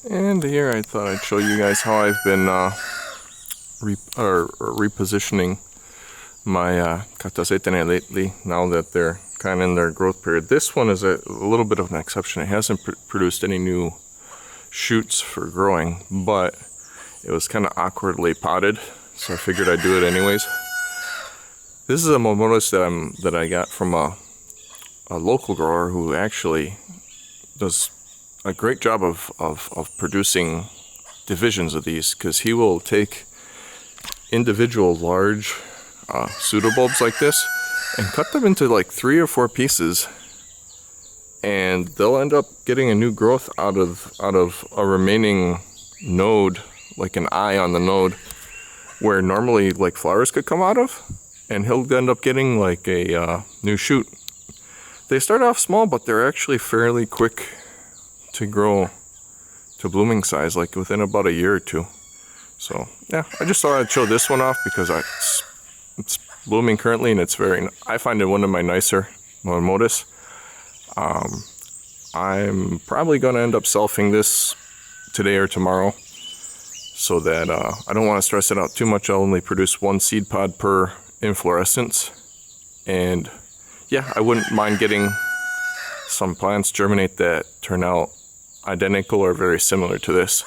And here I thought I'd show you guys how I've been repositioning my Catasetinae lately, now that they're kind of in their growth period. This one is a little bit of an exception. It hasn't produced any new shoots for growing, but it was kind of awkwardly potted, so I figured I'd do it anyways. This is a Momotis that I got from a local grower who actually does a great job of producing divisions of these, because he will take individual large pseudobulbs like this and cut them into like 3 or 4 pieces, and they'll end up getting a new growth out of a remaining node, like an eye on the node where normally like flowers could come out of, and he'll end up getting like a new shoot. They start off small, but they're actually fairly quick to grow to blooming size, like within about a year or 2. So yeah, I just thought I'd show this one off because it's blooming currently, and I find it one of my nicer Momotis. I'm probably going to end up selfing this today or tomorrow, so that I don't want to stress it out too much. I'll only produce 1 seed pod per inflorescence, and yeah, I wouldn't mind getting some plants germinate that turn out identical or very similar to this.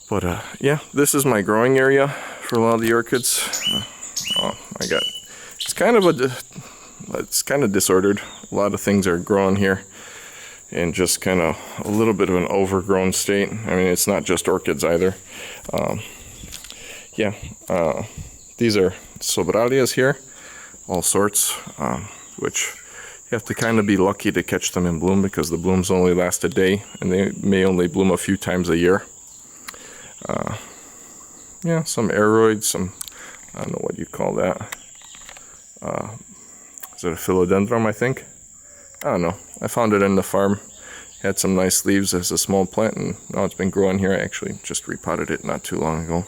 But yeah, this is my growing area for a lot of the orchids. It's kind of disordered. A lot of things are growing here in just kind of a little bit of an overgrown state. I mean, it's not just orchids either. These are sobralias here, all sorts, which you have to kind of be lucky to catch them in bloom, because the blooms only last a day and they may only bloom a few times a year. Some aeroids, some, I don't know what you call that. Is it a philodendron, I think? I don't know. I found it in the farm. Had some nice leaves as a small plant, and now it's been growing here. I actually just repotted it not too long ago.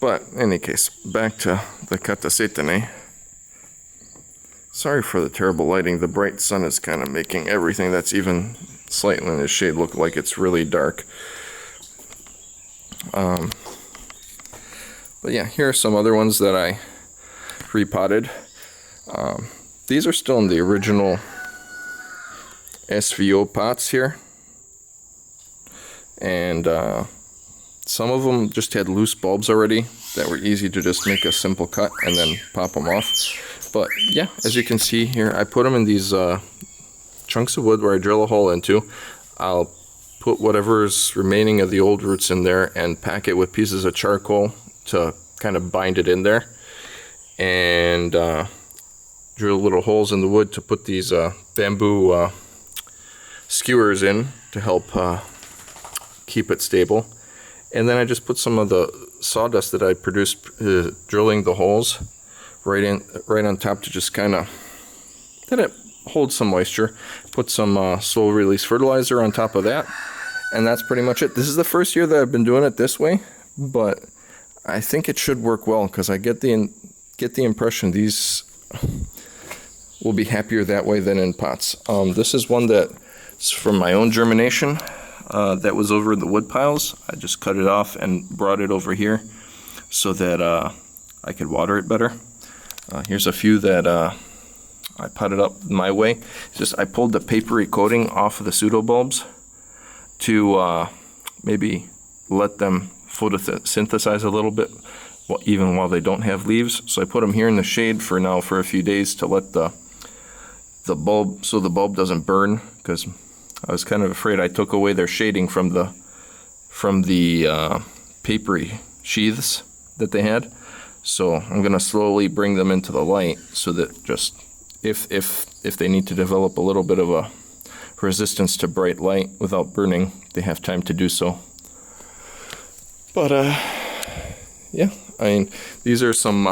But in any case, back to the Catasetinae. Sorry for the terrible lighting. The bright sun is kind of making everything that's even slightly in the shade look like it's really dark. But yeah, here are some other ones that I repotted. These are still in the original SVO pots here, and some of them just had loose bulbs already that were easy to just make a simple cut and then pop them off. But yeah, as you can see here, I put them in these chunks of wood where I drill a hole into. I'll put whatever's remaining of the old roots in there and pack it with pieces of charcoal to kind of bind it in there, and drill little holes in the wood to put these bamboo skewers in to help keep it stable. And then I just put some of the sawdust that I produced drilling the holes right on top to just kind of let it hold some moisture. Put some slow release fertilizer on top of that, and that's pretty much it. This is the first year that I've been doing it this way, but I think it should work well, because I get the impression these will be happier that way than in pots. This is one that's from my own germination that was over in the wood piles. I just cut it off and brought it over here so that I could water it better. Here's a few that I potted up my way. It's just I pulled the papery coating off of the pseudobulbs to maybe let them photosynthesize a little bit, even while they don't have leaves. So I put them here in the shade for now for a few days to let the bulb, so the bulb doesn't burn, because I was kind of afraid I took away their shading from the papery sheaths that they had. So I'm going to slowly bring them into the light, so that just if they need to develop a little bit of a resistance to bright light without burning, they have time to do so. But yeah, I mean, these are some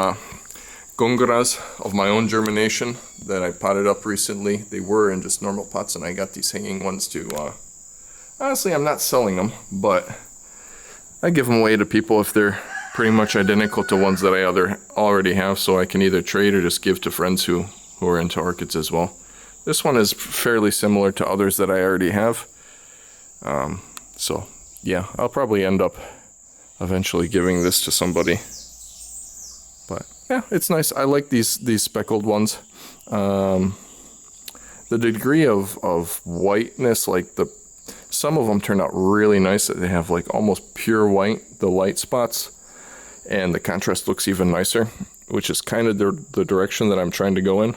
gongoras of my own germination that I potted up recently. They were in just normal pots, and I got these hanging ones too. Honestly, I'm not selling them, but I give them away to people if they're pretty much identical to ones that I already have, so I can either trade or just give to friends who are into orchids as well. this one is fairly similar to others that I already have. So yeah, I'll probably end up eventually giving this to somebody. But yeah, it's nice. I like these speckled ones. The degree of whiteness, like some of them turn out really nice. They have like almost pure white, the light spots, and the contrast looks even nicer, which is kind of the direction that I'm trying to go in.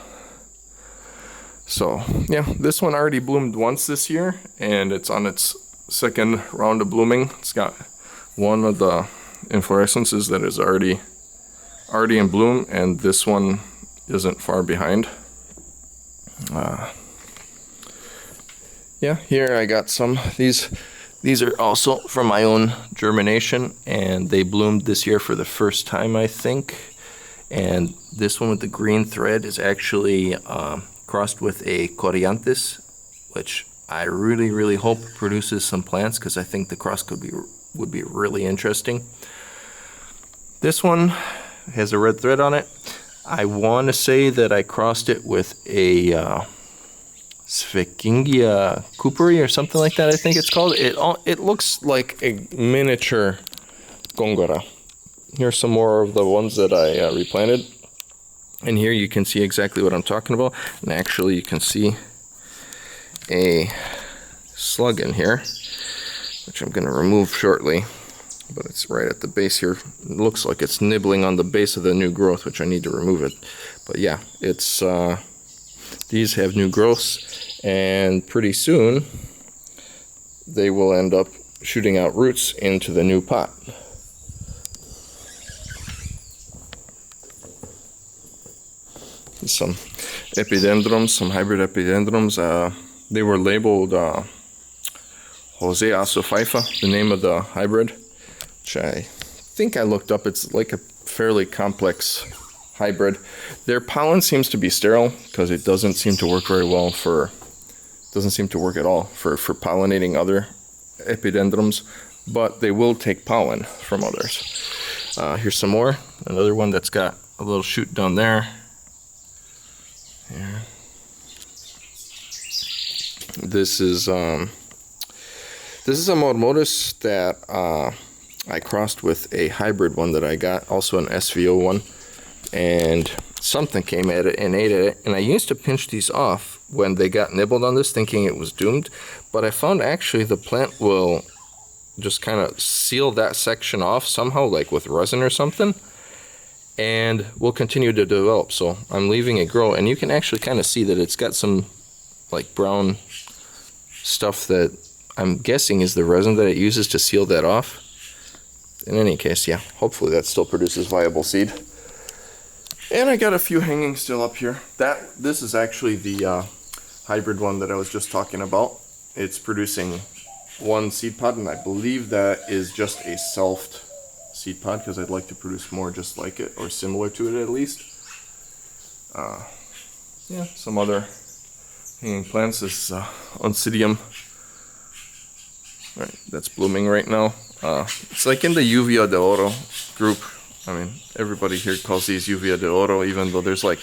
So yeah, this one already bloomed once this year, and it's on its second round of blooming. It's got one of the inflorescences that is already in bloom, and this one isn't far behind. Yeah, here I got some. These are also from my own germination, and they bloomed this year for the first time, I think. And this one with the green thread is actually crossed with a Coryanthes, which I really hope produces some plants, because I think the cross would be really interesting. This one has a red thread on it. I want to say that I crossed it with a Sphekingia cooperi or something like that, I think it's called. It looks like a miniature Gongora. Here's some more of the ones that I replanted. And here you can see exactly what I'm talking about. And actually you can see a slug in here, which I'm going to remove shortly. But it's right at the base here. It looks like it's nibbling on the base of the new growth, which I need to remove it. But yeah, it's these have new growths, and pretty soon they will end up shooting out roots into the new pot. Some epidendrums, some hybrid epidendrums. They were labeled Jose Asophypha, the name of the hybrid, which I think I looked up. It's like a fairly complex hybrid. Their pollen seems to be sterile, because it doesn't seem to work very well doesn't seem to work at all for pollinating other epidendrums, but they will take pollen from others. Here's some more. Another one that's got a little shoot down there. Here. This is a Marmoris that I crossed with a hybrid one that I got, also an SVO one, and something came at it and ate it. And I used to pinch these off when they got nibbled on this, thinking it was doomed, but I found actually the plant will just kind of seal that section off somehow, like with resin or something, and will continue to develop. So I'm leaving it grow, and you can actually kind of see that it's got some like brown stuff that I'm guessing is the resin that it uses to seal that off. In any case, yeah, hopefully that still produces viable seed. And I got a few hanging still up here. This is actually the hybrid one that I was just talking about. It's producing one seed pod, and I believe that is just a selfed seed pod, because I'd like to produce more just like it, or similar to it at least. Yeah, some other hanging plants. This Oncidium, right, that's blooming right now. It's like in the Lluvia de Oro group. I mean, everybody here calls these Lluvia de Oro, even though there's like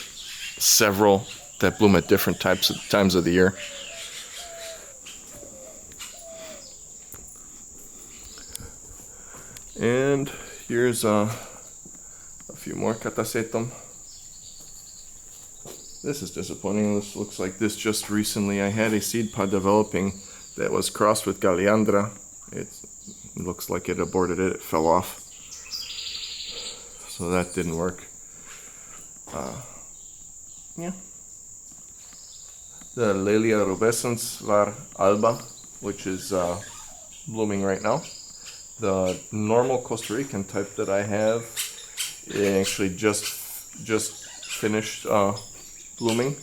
several that bloom at different times of the year. And here's a few more Catasetum. This is disappointing. This looks like this just recently. I had a seed pod developing that was crossed with Galliandra. It looks like it aborted it. It fell off. So that didn't work. Yeah. The Lelia rubescens var alba, which is blooming right now. The normal Costa Rican type that I have, it actually just finished blooming.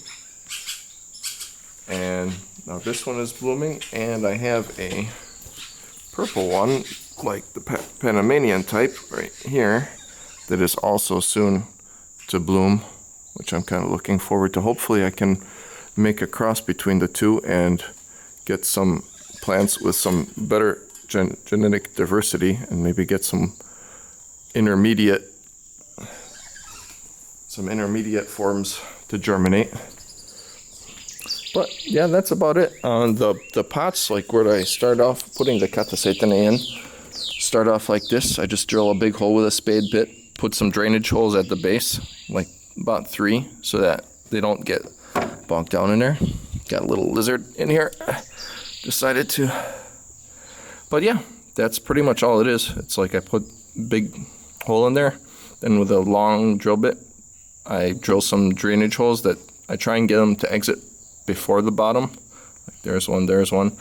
And now this one is blooming, and I have a purple one, like the Panamanian type right here, that is also soon to bloom, which I'm kind of looking forward to. Hopefully I can make a cross between the two and get some plants with some better genetic diversity, and maybe get some intermediate forms to germinate. But yeah, that's about it. The pots, like where I start off putting the Catasetinae in, start off like this. I just drill a big hole with a spade bit, put some drainage holes at the base, like about 3, so that they don't get bogged down in there. Got a little lizard in here. Decided to. But yeah, that's pretty much all it is. It's like I put big hole in there, then with a long drill bit, I drill some drainage holes that I try and get them to exit before the bottom. Like there's one, there's one.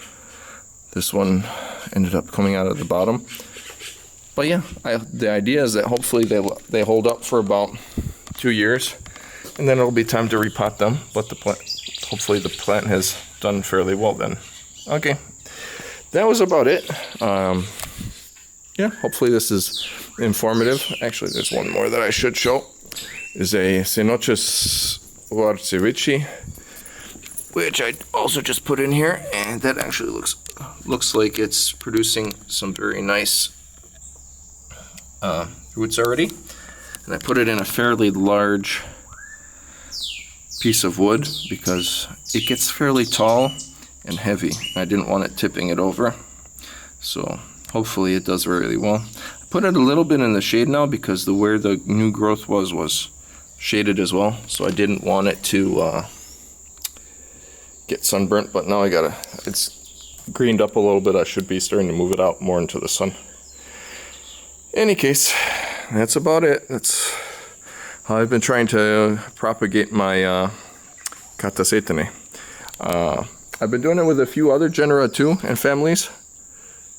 This one ended up coming out of the bottom. But yeah, the idea is that hopefully they hold up for about 2 years, and then it'll be time to repot them. But hopefully the plant has done fairly well then. Okay, that was about it. Yeah, hopefully this is informative. Actually, there's one more that I should show. Is a Cenoches Warcevici, which I also just put in here, and that actually looks like it's producing some very nice roots already. And I put it in a fairly large piece of wood because it gets fairly tall and heavy. I didn't want it tipping it over, so hopefully it does really well. I put it a little bit in the shade now because where the new growth was shaded as well, so I didn't want it to get sunburnt. But now it's greened up a little bit. I should be starting to move it out more into the sun. Any case, that's about it. That's how I've been trying to propagate my Catasetinae. I've been doing it with a few other genera too and families.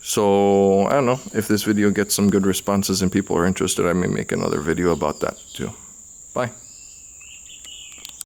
So I don't know, if this video gets some good responses and people are interested, I may make another video about that too. Bye.